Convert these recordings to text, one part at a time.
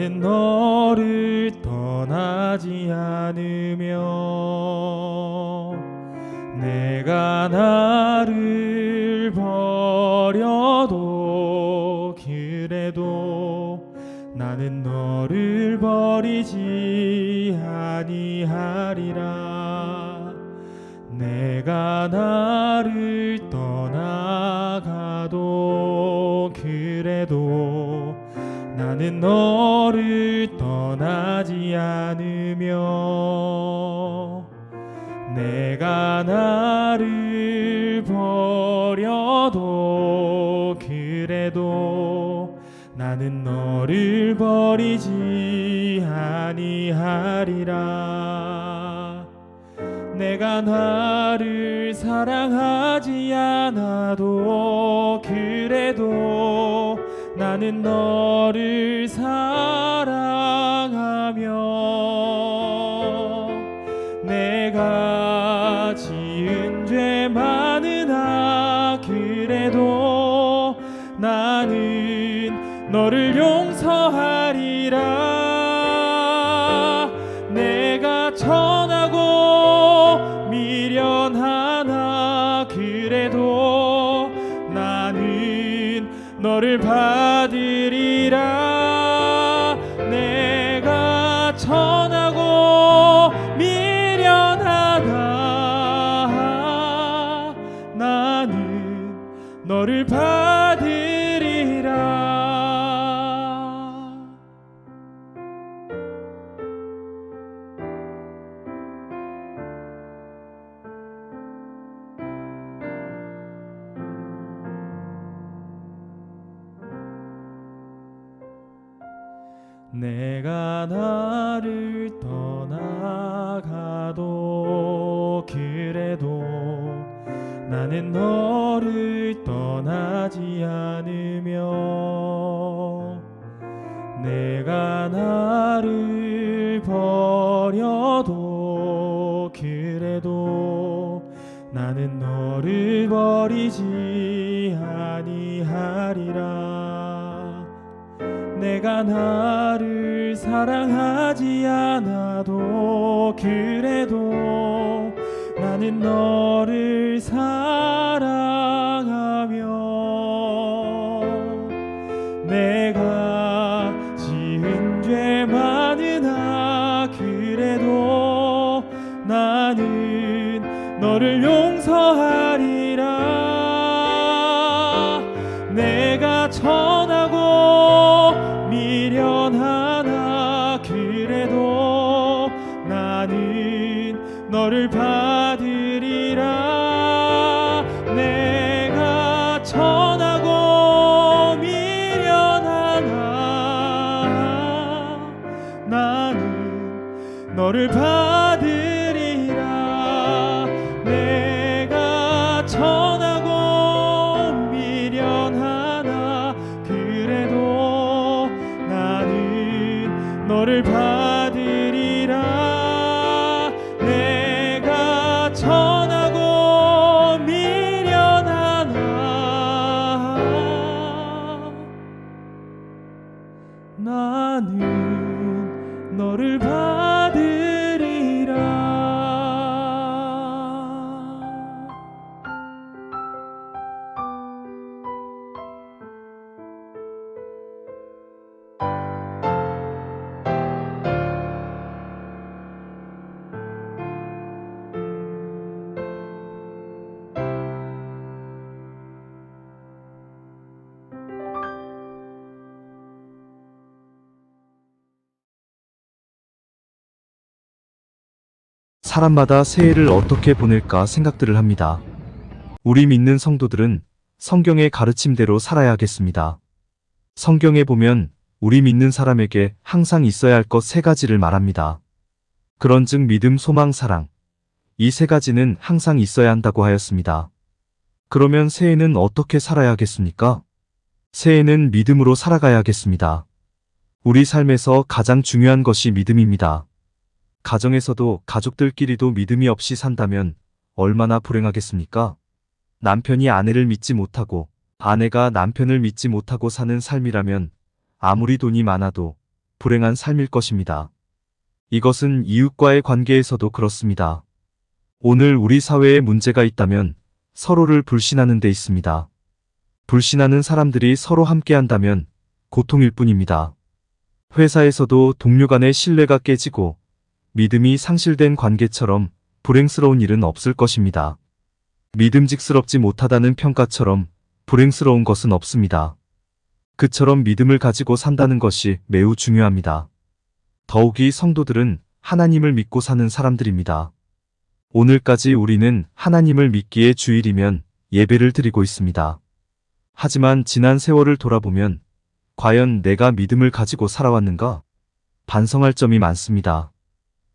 나는 너를 떠나지 않으며 내가 나를 버려도 그래도 나는 너를 버리지 아니하리라. 내가 나를 떠나가도 그래도 나는 너를 떠나지 않으며 내가 나를 버려도 그래도 나는 너를 버리지 아니하리라. 내가 나를 사랑하지 않아도 그래도 나는 너를 사랑하며 내가 지은 죄 많으나 그래도 나는 너를 용서하리라. 내가 천하고 미련하나 그래도 나는 너를 받으리라. 내가 천하고 미련하다 나는 너를 받으리라. 내가 나를 떠나가도 그래도 나는 너를 떠나지 않으며 내가 나를 버려도 그래도 나는 너를 버리지 아니하리라. 내가 나를 사랑하지 않아도 그래도 나는 너를 사랑하며 내가 지은 죄 많으나 그래도 나는 너를 용서하리라. 내가 천하고 미련하나 그래도 나는 너를 받으리라. 내가 천하고 미련하나 나는 너를 받으리라. 내가 천하고 미련하나 그래도 나는 너를 받으리라. 내가 천하고 미련하나 나는 너를 받으리라. 사람마다 새해를 어떻게 보낼까 생각들을 합니다. 우리 믿는 성도들은 성경의 가르침대로 살아야겠습니다. 성경에 보면 우리 믿는 사람에게 항상 있어야 할 것 세 가지를 말합니다. 그런즉 믿음, 소망, 사랑. 이 세 가지는 항상 있어야 한다고 하였습니다. 그러면 새해는 어떻게 살아야겠습니까? 새해는 믿음으로 살아가야겠습니다. 우리 삶에서 가장 중요한 것이 믿음입니다. 가정에서도 가족들끼리도 믿음이 없이 산다면 얼마나 불행하겠습니까? 남편이 아내를 믿지 못하고 아내가 남편을 믿지 못하고 사는 삶이라면 아무리 돈이 많아도 불행한 삶일 것입니다. 이것은 이웃과의 관계에서도 그렇습니다. 오늘 우리 사회에 문제가 있다면 서로를 불신하는 데 있습니다. 불신하는 사람들이 서로 함께한다면 고통일 뿐입니다. 회사에서도 동료 간의 신뢰가 깨지고 믿음이 상실된 관계처럼 불행스러운 일은 없을 것입니다. 믿음직스럽지 못하다는 평가처럼 불행스러운 것은 없습니다. 그처럼 믿음을 가지고 산다는 것이 매우 중요합니다. 더욱이 성도들은 하나님을 믿고 사는 사람들입니다. 오늘까지 우리는 하나님을 믿기에 주일이면 예배를 드리고 있습니다. 하지만 지난 세월을 돌아보면 과연 내가 믿음을 가지고 살아왔는가? 반성할 점이 많습니다.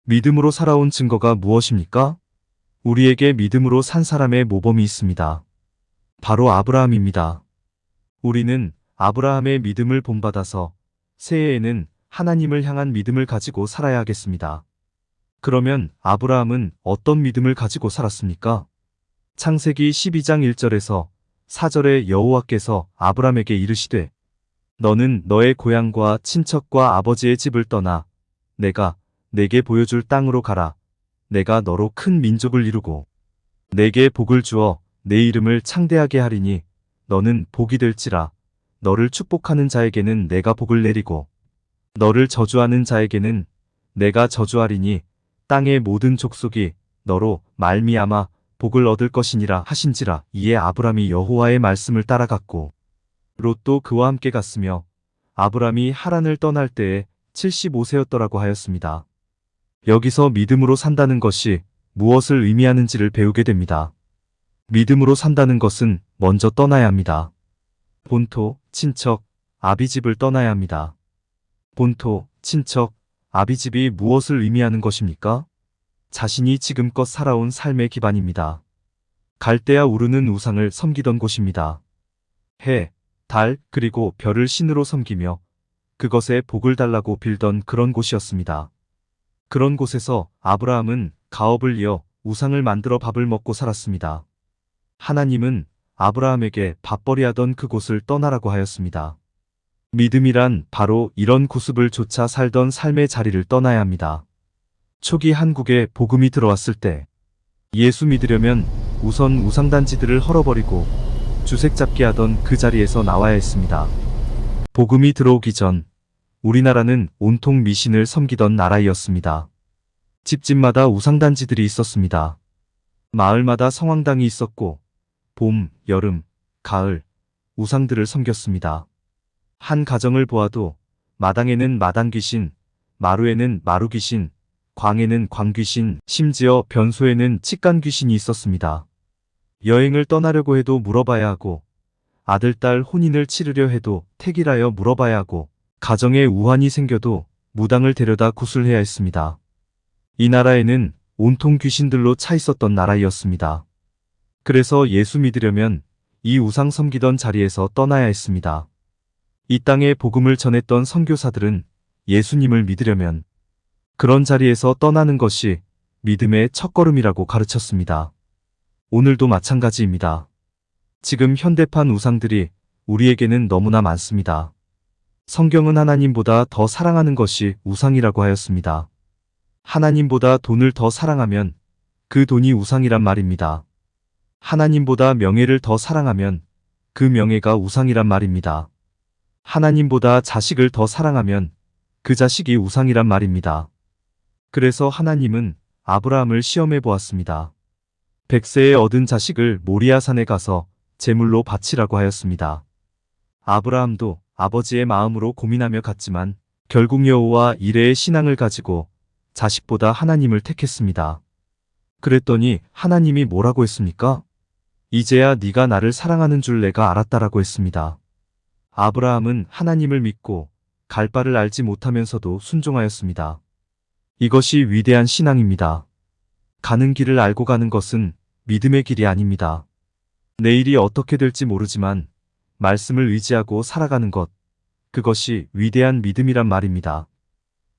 믿음으로 살아온 증거가 무엇입니까? 우리에게 믿음으로 산 사람의 모범이 있습니다. 바로 아브라함입니다. 우리는 아브라함의 믿음을 본받아서 새해에는 하나님을 향한 믿음을 가지고 살아야 하겠습니다. 그러면 아브라함은 어떤 믿음을 가지고 살았습니까? 창세기 12장 1절에서 4절에 여호와께서 아브라함에게 이르시되 너는 너의 고향과 친척과 아버지의 집을 떠나 내가 내게 보여줄 땅으로 가라. 내가 너로 큰 민족을 이루고 내게 복을 주어 내 이름을 창대하게 하리니 너는 복이 될지라. 너를 축복하는 자에게는 내가 복을 내리고 너를 저주하는 자에게는 내가 저주하리니 땅의 모든 족속이 너로 말미암아 복을 얻을 것이니라 하신지라. 이에 아브람이 여호와의 말씀을 따라갔고 롯도 그와 함께 갔으며 아브람이 하란을 떠날 때에 75세였더라고 하였습니다. 여기서 믿음으로 산다는 것이 무엇을 의미하는지를 배우게 됩니다. 믿음으로 산다는 것은 먼저 떠나야 합니다. 본토, 친척, 아비집을 떠나야 합니다. 본토, 친척, 아비집이 무엇을 의미하는 것입니까? 자신이 지금껏 살아온 삶의 기반입니다. 갈대아 우르는 우상을 섬기던 곳입니다. 해, 달, 그리고 별을 신으로 섬기며 그것에 복을 달라고 빌던 그런 곳이었습니다. 그런 곳에서 아브라함은 가업을 이어 우상을 만들어 밥을 먹고 살았습니다. 하나님은 아브라함에게 밥벌이하던 그곳을 떠나라고 하였습니다. 믿음이란 바로 이런 구습을 조차 살던 삶의 자리를 떠나야 합니다. 초기 한국에 복음이 들어왔을 때 예수 믿으려면 우선 우상단지들을 헐어버리고 주색 잡기 하던 그 자리에서 나와야 했습니다. 복음이 들어오기 전 우리나라는 온통 미신을 섬기던 나라이었습니다. 집집마다 우상단지들이 있었습니다. 마을마다 성황당이 있었고 봄, 여름, 가을 우상들을 섬겼습니다. 한 가정을 보아도 마당에는 마당귀신, 마루에는 마루귀신, 광에는 광귀신, 심지어 변소에는 치간귀신이 있었습니다. 여행을 떠나려고 해도 물어봐야 하고 아들, 딸 혼인을 치르려 해도 택이라여 물어봐야 하고 가정에 우환이 생겨도 무당을 데려다 구술해야 했습니다. 이 나라에는 온통 귀신들로 차 있었던 나라이었습니다. 그래서 예수 믿으려면 이 우상 섬기던 자리에서 떠나야 했습니다. 이 땅에 복음을 전했던 선교사들은 예수님을 믿으려면 그런 자리에서 떠나는 것이 믿음의 첫걸음이라고 가르쳤습니다. 오늘도 마찬가지입니다. 지금 현대판 우상들이 우리에게는 너무나 많습니다. 성경은 하나님보다 더 사랑하는 것이 우상이라고 하였습니다. 하나님보다 돈을 더 사랑하면 그 돈이 우상이란 말입니다. 하나님보다 명예를 더 사랑하면 그 명예가 우상이란 말입니다. 하나님보다 자식을 더 사랑하면 그 자식이 우상이란 말입니다. 그래서 하나님은 아브라함을 시험해 보았습니다. 100세에 얻은 자식을 모리아산에 가서 제물로 바치라고 하였습니다. 아브라함도 아버지의 마음으로 고민하며 갔지만 결국 여호와 이레의 신앙을 가지고 자식보다 하나님을 택했습니다. 그랬더니 하나님이 뭐라고 했습니까? 이제야 네가 나를 사랑하는 줄 내가 알았다라고 했습니다. 아브라함은 하나님을 믿고 갈 바를 알지 못하면서도 순종하였습니다. 이것이 위대한 신앙입니다. 가는 길을 알고 가는 것은 믿음의 길이 아닙니다. 내일이 어떻게 될지 모르지만 말씀을 의지하고 살아가는 것, 그것이 위대한 믿음이란 말입니다.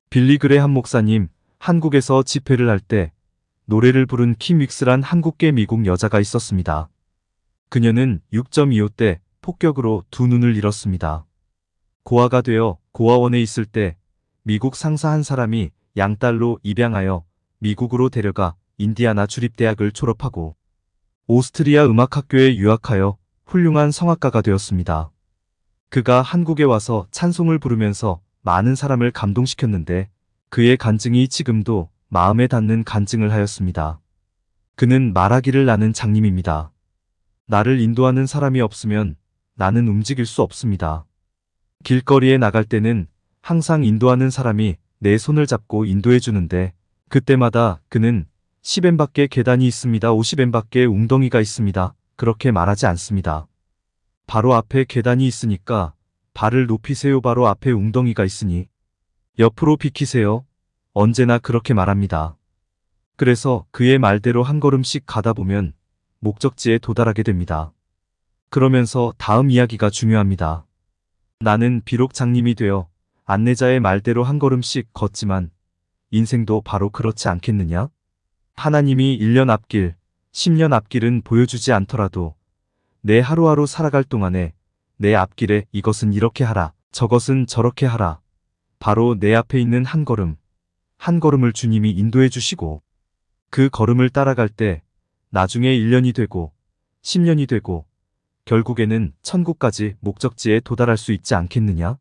빌리 그레함 목사님, 한국에서 집회를 할 때 노래를 부른 킴 윅스란 한국계 미국 여자가 있었습니다. 그녀는 6.25 때 폭격으로 두 눈을 잃었습니다. 고아가 되어 고아원에 있을 때 미국 상사 한 사람이 양딸로 입양하여 미국으로 데려가 인디아나 주립대학을 졸업하고 오스트리아 음악학교에 유학하여 훌륭한 성악가가 되었습니다. 그가 한국에 와서 찬송을 부르면서 많은 사람을 감동시켰는데 그의 간증이 지금도 마음에 닿는 간증을 하였습니다. 그는 말하기를 나는 장님입니다. 나를 인도하는 사람이 없으면 나는 움직일 수 없습니다. 길거리에 나갈 때는 항상 인도하는 사람이 내 손을 잡고 인도해 주는데 그때마다 그는 10엔 밖에 계단이 있습니다. 50엔 밖에 웅덩이가 있습니다. 그렇게 말하지 않습니다. 바로 앞에 계단이 있으니까 발을 높이세요. 바로 앞에 웅덩이가 있으니 옆으로 비키세요. 언제나 그렇게 말합니다. 그래서 그의 말대로 한 걸음씩 가다 보면 목적지에 도달하게 됩니다. 그러면서 다음 이야기가 중요합니다. 나는 비록 장님이 되어 안내자의 말대로 한 걸음씩 걷지만 인생도 바로 그렇지 않겠느냐? 하나님이 1년 앞길, 10년 앞길은 보여주지 않더라도 내 하루하루 살아갈 동안에 내 앞길에 이것은 이렇게 하라, 저것은 저렇게 하라. 바로 내 앞에 있는 한 걸음, 한 걸음을 주님이 인도해 주시고 그 걸음을 따라갈 때 나중에 1년이 되고 10년이 되고 결국에는 천국까지 목적지에 도달할 수 있지 않겠느냐?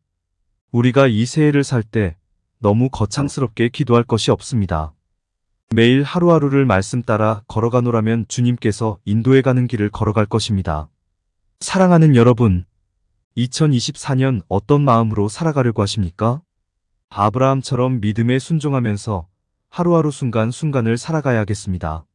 우리가 이 새해를 살 때 너무 거창스럽게 기도할 것이 없습니다. 매일 하루하루를 말씀 따라 걸어가노라면 주님께서 인도해가는 길을 걸어갈 것입니다. 사랑하는 여러분, 2024년 어떤 마음으로 살아가려고 하십니까? 아브라함처럼 믿음에 순종하면서 하루하루 순간순간을 살아가야겠습니다.